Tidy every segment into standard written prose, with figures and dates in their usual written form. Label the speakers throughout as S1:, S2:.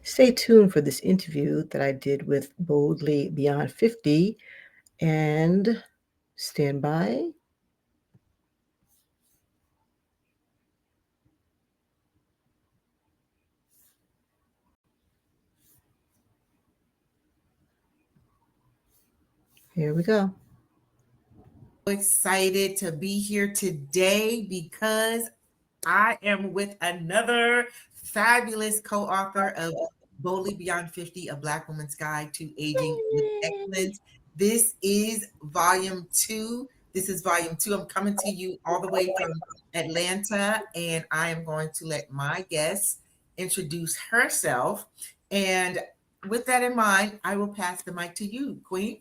S1: Stay tuned for this interview that I did with Boldly Beyond 50 and stand by. Here we go.
S2: Excited to be here today because I am with another fabulous co-author of Boldly Beyond 50, A Black Woman's Guide to Aging with Excellence. This is volume 2. This is volume 2. I'm coming to you all the way from Atlanta, and I am going to let my guest introduce herself. And with that in mind, I will pass the mic to you, Queen.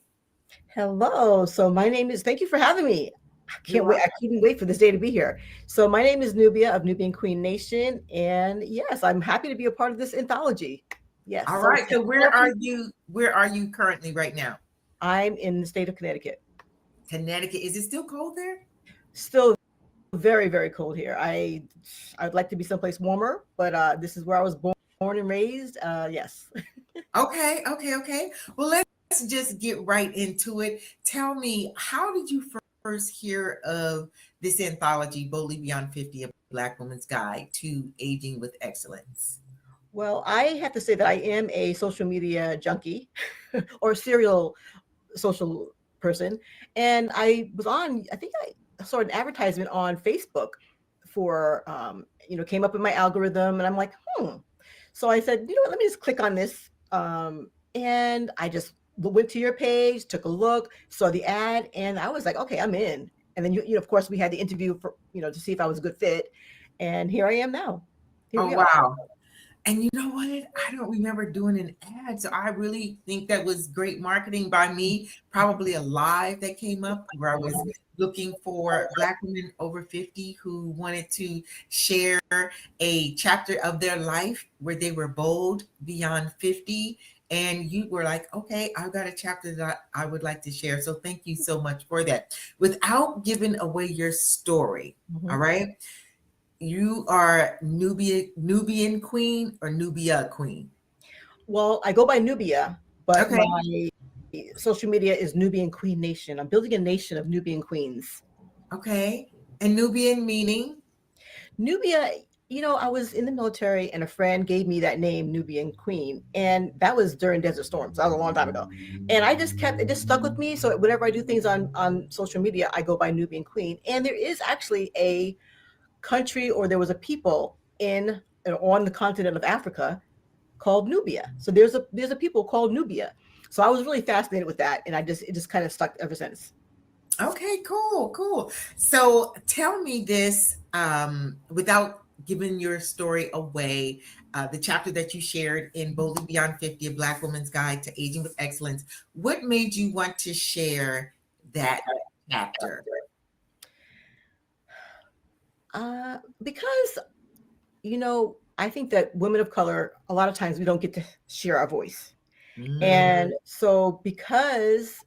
S1: Hello. So my name is, thank you for having me. I
S2: You're
S1: can't wait.
S2: welcome.
S1: I couldn't wait for this day to be here. So my name is Nubia of NubianQueen Nation. And yes, I'm happy to be a part of this anthology. Yes.
S2: All
S1: So
S2: right. So where are you? Where are you currently right now?
S1: I'm in the state of Connecticut.
S2: Connecticut. Is it still cold there?
S1: Still very, very cold here. I'd like to be someplace warmer, but this is where I was born and raised. Yes.
S2: Okay. Well, let's just get right into it. Tell me, how did you first hear of this anthology, Boldly Beyond 50, A Black Woman's Guide to Aging with Excellence?
S1: Well, I have to say that I am a social media junkie or serial social person. And I was on, I think I saw an advertisement on Facebook for, came up in my algorithm and I'm like, So I said, let me just click on this. And I just went to your page, took a look, saw the ad, and I was like, okay, I'm in. And then, of course, we had the interview for, to see if I was a good fit. And here I am now. Here
S2: Oh,
S1: we are.
S2: wow. And you know what? I don't remember doing an ad. So I really think that was great marketing by me. Probably a live that came up where I was looking for Black women over 50 who wanted to share a chapter of their life where they were bold beyond 50. And you were like, okay, I've got a chapter that I would like to share. So thank you so much for that. Without giving away your story, all right? You are Nubian Queen or Nubia Queen?
S1: Well, I go by Nubia, but
S2: Okay.
S1: my social media is NubianQueen Nation. I'm building a nation of Nubian queens.
S2: Okay. And Nubian meaning?
S1: Nubia, I was in the military and a friend gave me that name, Nubian Queen. And that was during Desert Storm. So that was a long time ago. And it just stuck with me. So whenever I do things on social media, I go by Nubian Queen. And there is actually a country or there was a people on the continent of Africa called Nubia. So there's a people called Nubia. So I was really fascinated with that. And it just kind of stuck ever since.
S2: Okay, cool. So tell me this without giving your story away. The chapter that you shared in Boldly Beyond 50, A Black Woman's Guide to Aging with Excellence. What made you want to share that chapter?
S1: Because I think that women of color, a lot of times we don't get to share our voice.
S2: Mm.
S1: And so because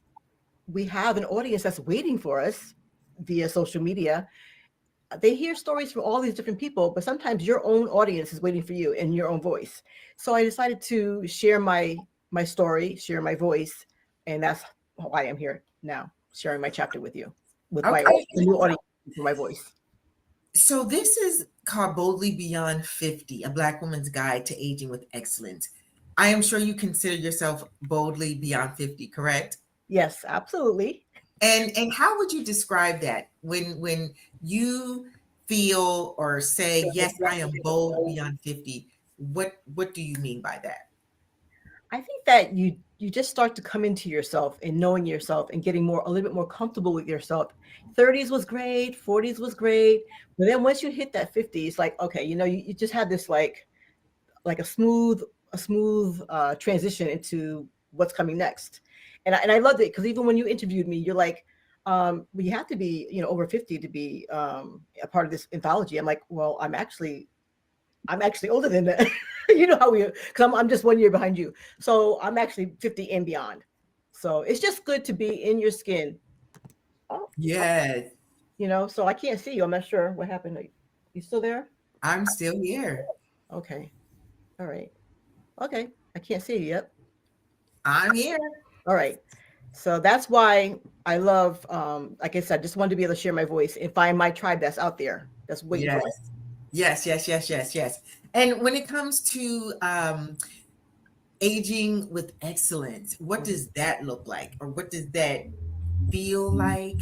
S1: we have an audience that's waiting for us via social media, they hear stories from all these different people, but sometimes your own audience is waiting for you in your own voice. So I decided to share my story, share my voice, and that's why I'm here now, sharing my chapter with you, with my
S2: Okay.
S1: new audience for my voice.
S2: So this is called Boldly Beyond 50, A Black Woman's Guide to Aging with Excellence. I am sure you consider yourself boldly beyond 50, correct?
S1: Yes, absolutely.
S2: And how would you describe that when you feel or say, yes, I am bold beyond 50? What do you mean by that?
S1: I think that you just start to come into yourself and knowing yourself and getting a little bit more comfortable with yourself. 30s was great, 40s was great, but then once you hit that 50s, like okay, you just had this like a smooth transition into what's coming next. And I loved it because even when you interviewed me, you're like, well, you have to be over 50 to be a part of this anthology. I'm like, well, I'm actually older than that. You know how we, because I'm just 1 year behind you. So I'm actually 50 and beyond. So it's just good to be in your skin. Oh,
S2: Yes,
S1: so I can't see you. I'm not sure what happened. You still there?
S2: I'm still here.
S1: Okay. All right. Okay, I can't see you yet.
S2: I'm here.
S1: All right. So that's why I love, like I said, just wanted to be able to share my voice and find my tribe that's out there that's waiting for me.
S2: Yes. Yes, yes, yes, yes, yes. And when it comes to aging with excellence, what
S1: Mhm.
S2: does that look like? Or what does that feel like?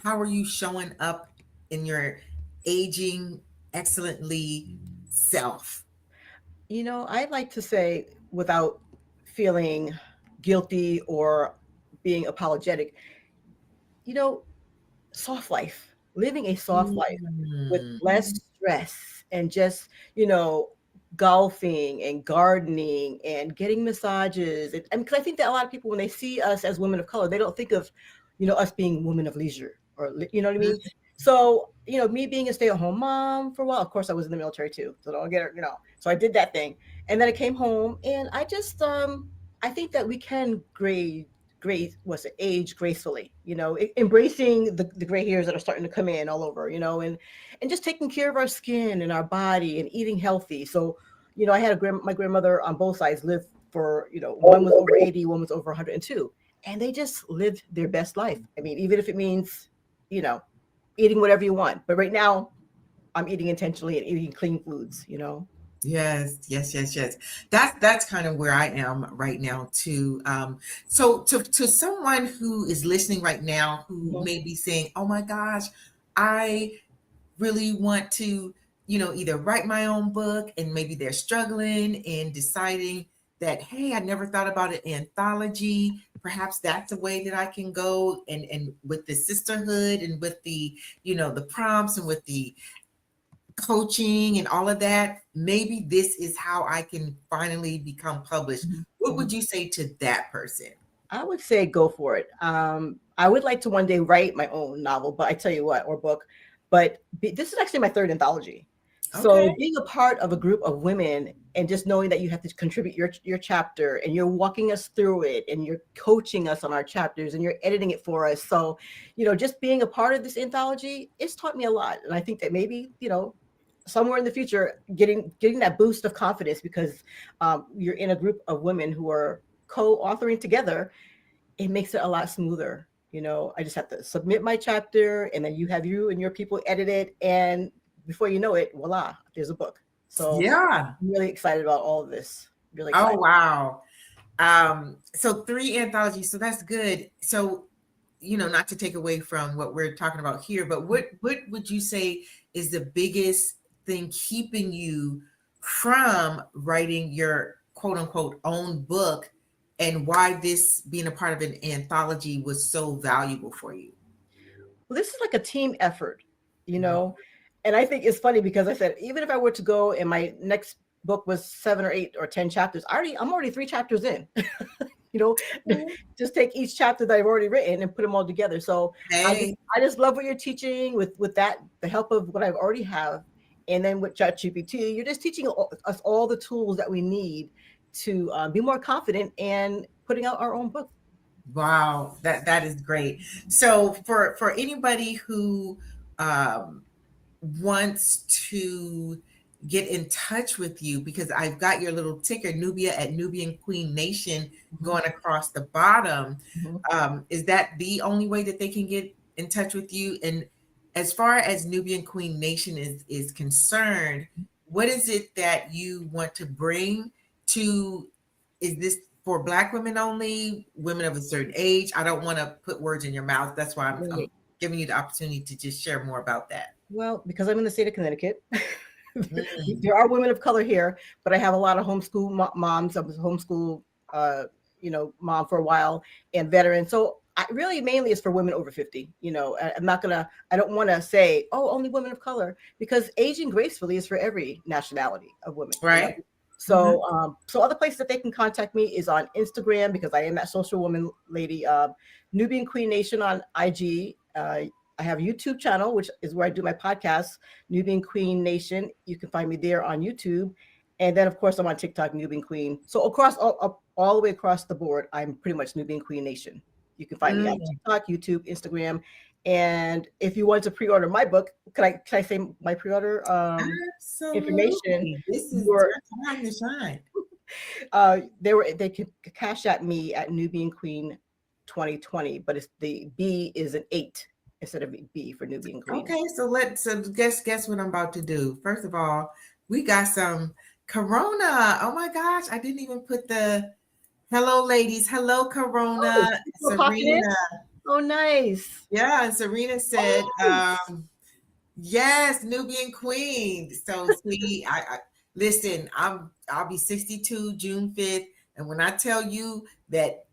S2: How are you showing up in your aging excellently self?
S1: I like to say without feeling guilty or being apologetic, you know, soft life, living a soft life with
S2: Mm.
S1: less stress and just, you know, golfing and gardening and getting massages. And because I think that a lot of people, when they see us as women of color, they don't think of, us being women of leisure or, you know what I mean? So, me being a stay-at-home mom for a while, of course I was in the military too. So don't get it, so I did that thing. And then I came home and I think that we can age gracefully, embracing the gray hairs that are starting to come in all over, and just taking care of our skin and our body and eating healthy. So, I had my grandmother on both sides live for, one was over 80, one was over 102, and they just lived their best life. I mean, even if it means, you know, eating whatever you want. But right now, I'm eating intentionally and eating clean foods.
S2: Yes, yes, yes, yes. That's kind of where I am right now too. So to someone who is listening right now who
S1: Mhm.
S2: may be saying, "Oh my gosh, I really want to, either write my own book," and maybe they're struggling and deciding that, hey, I never thought about an anthology. Perhaps that's a way that I can go and with the sisterhood and with the prompts and with the coaching and all of that, maybe this is how I can finally become published.
S1: Mhm.
S2: What would
S1: Mhm.
S2: you say to that person?
S1: I would say go for it. I would like to one day write my own novel, but I tell you what, or book. But this is actually my third anthology. So
S2: Okay.
S1: being a part of a group of women and just knowing that you have to contribute your chapter and you're walking us through it and you're coaching us on our chapters and you're editing it for us. So, just being a part of this anthology, it's taught me a lot. And I think that maybe, somewhere in the future, getting that boost of confidence because you're in a group of women who are co-authoring together, it makes it a lot smoother. I just have to submit my chapter and then you have you and your people edit it. And before you know it, voila, there's a book. So
S2: Yeah.
S1: I'm really excited about all of this. Really
S2: Oh
S1: excited.
S2: wow. So three anthologies, so that's good. So, not to take away from what we're talking about here, but what would you say is the biggest thing keeping you from writing your quote unquote own book, and why this being a part of an anthology was so valuable for you?
S1: Well, this is like a team effort, you
S2: Mhm.
S1: know? And I think it's funny because I said, even if I were to go and my next book was 7 or 8 or 10 chapters, I'm already 3 chapters in. you know, just take each chapter that I've already written and put them all together. So
S2: Hey,
S1: I just love what you're teaching with that, the help of what I've already have. And then with ChatGPT, you're just teaching us all the tools that we need to be more confident and putting out our own book.
S2: wow, that is great. So for anybody who um wants to get in touch with you, because I've got your little ticker, Nubia at Nubian Queen Nation,
S1: Mhm,
S2: going across the bottom.
S1: mhm.
S2: Is that the only way that they can get in touch with you? And as far as Nubian Queen Nation is concerned, what is it that you want to bring to? Is this for Black women only, women of a certain age? I don't want to put words in your mouth. That's why I'm
S1: Right.
S2: giving you the opportunity to just share more about that.
S1: Well, because I'm in the state of Connecticut,
S2: Mm,
S1: there are women of color here, but I have a lot of homeschool moms. I was a homeschool, uh, mom for a while and veteran. So I really mainly is for women over 50. I don't want to say, oh, only women of color, because aging gracefully is for every nationality of women.
S2: right? Mhm.
S1: So other places that they can contact me is on Instagram because I am that social woman lady. Nubian Queen Nation on IG. I have a YouTube channel, which is where I do my podcast, Nubian Queen Nation. You can find me there on YouTube. And then, of course, I'm on TikTok, Nubian Queen. So across all the way across the board, I'm pretty much Nubian Queen Nation. You can find me on
S2: Mm,
S1: TikTok, YouTube, Instagram. And if you want to pre-order my book, can I say my pre-order information?
S2: absolutely. This is
S1: You're
S2: your time to shine.
S1: They could cash at me at Nubian Queen 2020, but it's the B is an 8 instead of B for Nubian Queen.
S2: Okay, so guess what I'm about to do. First of all, we got some Corona. Oh my gosh, I didn't even put the hello ladies. Hello Corona.
S1: Oh, people are popping in.
S2: Serena.
S1: Oh, nice.
S2: Yeah, and Serena said,
S1: Oh,
S2: yes, Nubian Queen. So see, I listen, I'll be 62 June 5th. And when I tell you that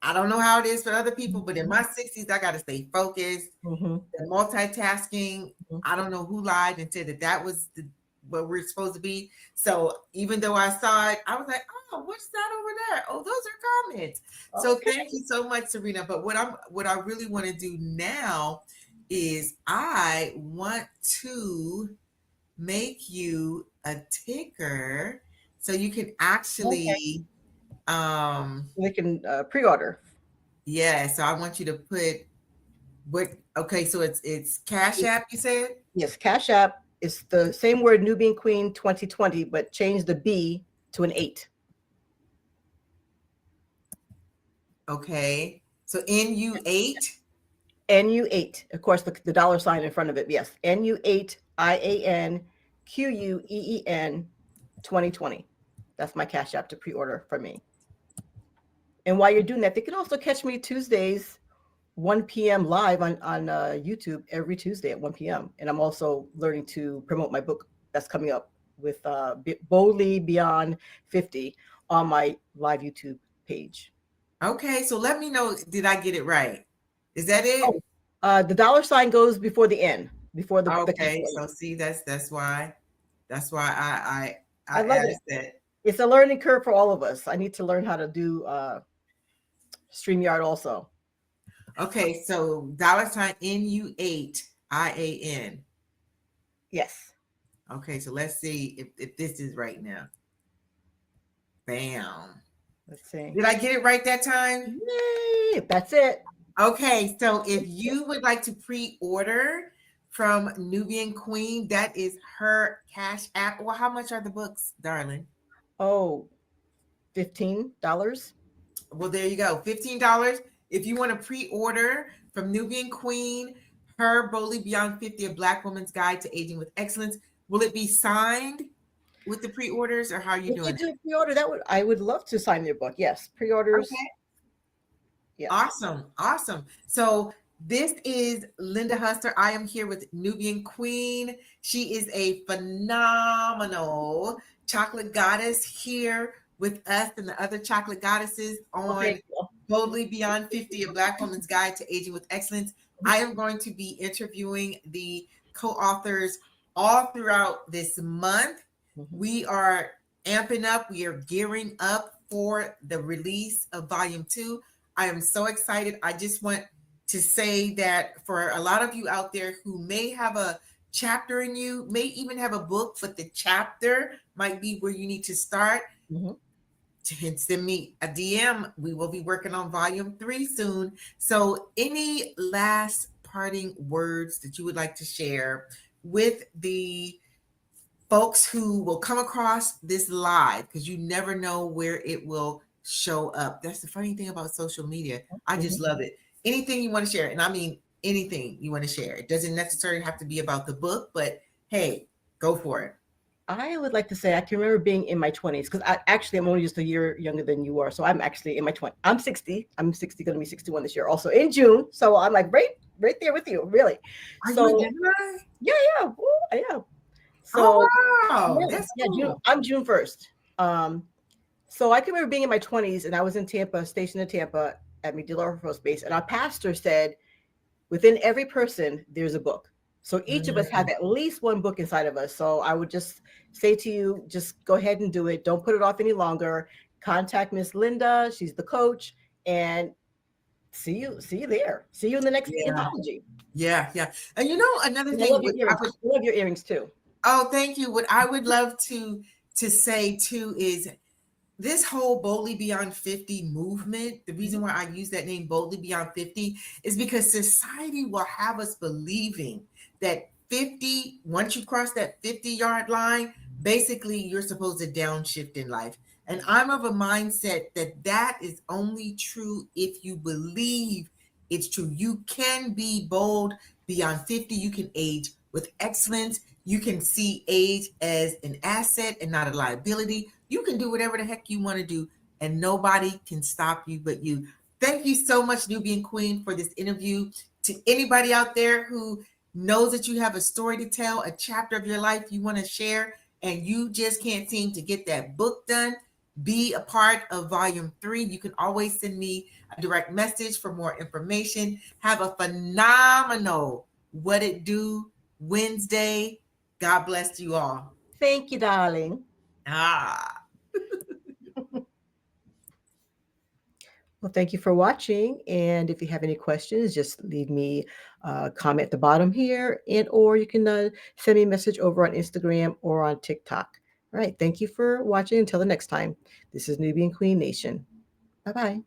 S2: I don't know how it is for other people, but in my 60s, I gotta stay focused.
S1: mm-hmm.
S2: The multitasking,
S1: Mm-hmm.
S2: I don't know who lied and said that was what we're supposed to be. So even though I saw it, I was like, oh, what's that over there? Oh, those are comments. So
S1: Okay.
S2: thank you so much, Serena. But what I really want to do now is I want to make you a ticker so you can
S1: Okay.
S2: actually
S1: They can pre-order.
S2: yeah, so I want you to put what okay, so it's Cash App, you said?
S1: Yes, Cash App is the same word Nubian Queen 2020, but change the B to an 8.
S2: Okay. So NU8.
S1: NU8. Of course, the dollar sign in front of it. Yes. NU8 IANQUEEN 2020. That's my Cash App to pre-order for me. And while you're doing that, they can also catch me Tuesdays, 1 p.m. live on YouTube every Tuesday at 1 p.m. And I'm also learning to promote my book that's coming up with Boldly Beyond 50 on my live YouTube page.
S2: Okay, so let me know, did I get it right? Is that it?
S1: Oh, the dollar sign goes before the N, before the
S2: Okay,
S1: capital N.
S2: so see that's why I
S1: I love it.
S2: asked that.
S1: It's a learning curve for all of us. I need to learn how to do StreamYard also.
S2: Okay, so $ NU8 IAN.
S1: Yes.
S2: Okay, so let's see if this is right now. Bam.
S1: Let's see.
S2: Did I get it right that time?
S1: Yay! That's it.
S2: Okay, so if you would like to pre-order from Nubian Queen, that is her Cash App. Well, how much are the books, darling?
S1: Oh, $15.
S2: Well, there you go. $15. If you want to pre-order from Nubian Queen, her Boldly Beyond 50, a Black Woman's Guide to Aging with Excellence. Will it be signed with the pre-orders, or how are you
S1: If
S2: doing
S1: you
S2: it?
S1: do pre-order, I would love to sign your book. Yes, pre-orders.
S2: Okay.
S1: Yes.
S2: Awesome. So this is Linda Huster. I am here with Nubian Queen. She is a phenomenal chocolate goddess here with us and the other chocolate goddesses on Boldly Beyond 50, a Black Woman's Guide to Aging with Excellence. I am going to be interviewing the co-authors all throughout this month.
S1: Mm-hmm.
S2: We are amping up. We are gearing up for the release of Volume 2. I am so excited. I just want to say that for a lot of you out there who may have a chapter in you, may even have a book, but the chapter might be where you need to start.
S1: Mm-hmm.
S2: Send me a DM. We will be working on Volume 3 soon. So any last parting words that you would like to share with the folks who will come across this live, because you never know where it will show up. That's the funny thing about social media. I just love it. Anything you want to share, and I mean anything you want to share. It doesn't necessarily have to be about the book, but hey, go for it.
S1: I would like to say I can remember being in my 20s because I'm only just a year younger than you are. So I'm actually in my 20s. I'm 60. I'm 60, going to be 61 this year, also in June. So I'm like right there with you, really.
S2: Are
S1: so
S2: you a Gemini?
S1: yeah. Ooh, yeah.
S2: So,
S1: So
S2: wow, that's cool.
S1: I'm June 1st. So I can remember being in my 20s and I was in Tampa, stationed in Tampa at MacDill Air Force Base, and our pastor said, within every person, there's a book. So each of us have at least one book inside of us. So I would just say to you, just go ahead and do it. Don't put it off any longer. Contact Miss Linda. She's the coach. And see you there. See you in the next anthology.
S2: Yeah. And you know, another thing,
S1: I love your earrings too.
S2: Oh, thank you. What I would love to say too is this whole Boldly Beyond 50 movement. The reason why I use that name Boldly Beyond 50 is because society will have us believing that 50, once you cross that 50-yard line, basically you're supposed to downshift in life. And I'm of a mindset that that is only true if you believe it's true. You can be bold beyond 50. You can age with excellence. You can see age as an asset and not a liability. You can do whatever the heck you want to do, and nobody can stop you but you. Thank you so much, Nubian Queen, for this interview. To anybody out there who knows that you have a story to tell, a chapter of your life you want to share, and you just can't seem to get that book done, be a part of volume 3. You can always send me a direct message for more information. Have a phenomenal What It Do Wednesday. God bless you all.
S1: Thank you, darling.
S2: Ah.
S1: Well, thank you for watching. And if you have any questions, just leave me a comment at the bottom here, and or you can send me a message over on Instagram or on TikTok. All right. Thank you for watching. Until the next time, this is Nubian Queen Nation. Bye bye.